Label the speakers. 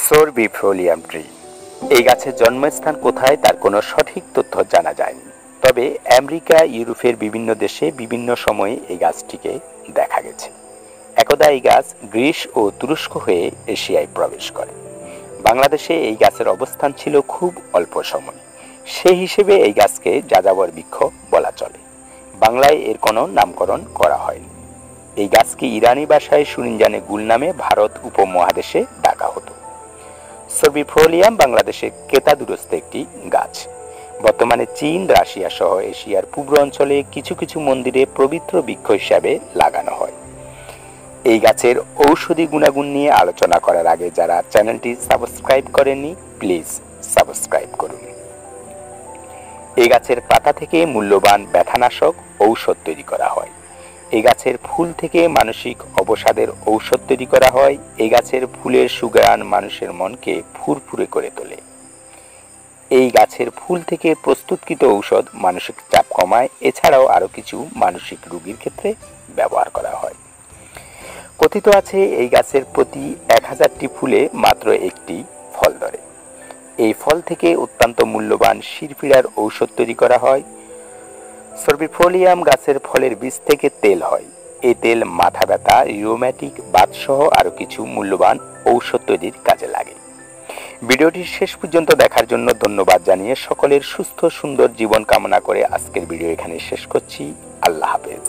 Speaker 1: সরবিফোলিয়াম tree. এই গাছের জন্মস্থান কোথায় তার কোনো সঠিক তথ্য জানা যায়নি, তবে আমেরিকা, ইউরোপের বিভিন্ন দেশে বিভিন্ন সময়ে এই গাছটিকে দেখা গেছে। একদা এই গাছ গ্রিস ও তুরস্ক হয়ে এশিয়ায় প্রবেশ করে। বাংলাদেশে এই গাছের অবস্থান ছিল খুব অল্প সময়, সেই হিসেবে এই গাছকে যাযাবর বৃক্ষ বলা চলে। বাংলায় এর কোনো নামকরণ করা হয়নি। এই গাছকে ইরানি ভাষায় সুরিনজানে গুল নামে ভারত উপমহাদেশে ডাকা হতো। সরবিফোলিয়াম বাংলাদেশের কেতাদুরস্ত একটি গাছ। বর্তমানে চীন, রাশিয়া সহ এশিয়ার পূর্ব অঞ্চলে কিছু কিছু মন্দিরে পবিত্র বৃক্ষ হিসাবে লাগানো হয়। এই গাছের ঔষধি গুণাগুণ নিয়ে আলোচনা করার আগে যারা চ্যানেলটি সাবস্ক্রাইব করেননি, প্লিজ সাবস্ক্রাইব করুন। এই গাছের পাতা থেকে মূল্যবান ব্যথানাশক ঔষধ তৈরি করা হয়। এই গাছের ফুল থেকে মানসিক অবসাদের ঔষধ তৈরি করা হয়। এই গাছের ফুলের সুঘ্রাণ মানুষের মনকে ফুরফুরে করে তোলে। এই গাছের ফুল থেকে প্রস্তুতকৃত ঔষধ মানসিক চাপ কমায়। এছাড়াও আরও কিছু মানসিক রোগীর ক্ষেত্রে ব্যবহার করা হয়। কথিত আছে এই গাছের প্রতি 1000টি ফুলে মাত্র একটি ফল ধরে। এই ফল থেকে অত্যন্ত মূল্যবান শিরপীড়ার ঔষধ তৈরি করা হয়। সরবিফোলিয়াম গাছের ফলের বীজ থেকে তেল হয়। এই তেল মাথা ব্যথা, রিউম্যাটিক বাত সহ আরও কিছু মূল্যবান ঔষধ তৈরির কাজে লাগে। ভিডিওটি শেষ পর্যন্ত দেখার জন্য ধন্যবাদ জানিয়ে সকলের সুস্থ সুন্দর জীবন কামনা করে আজকের ভিডিও এখানে শেষ করছি। আল্লাহ হাফেজ।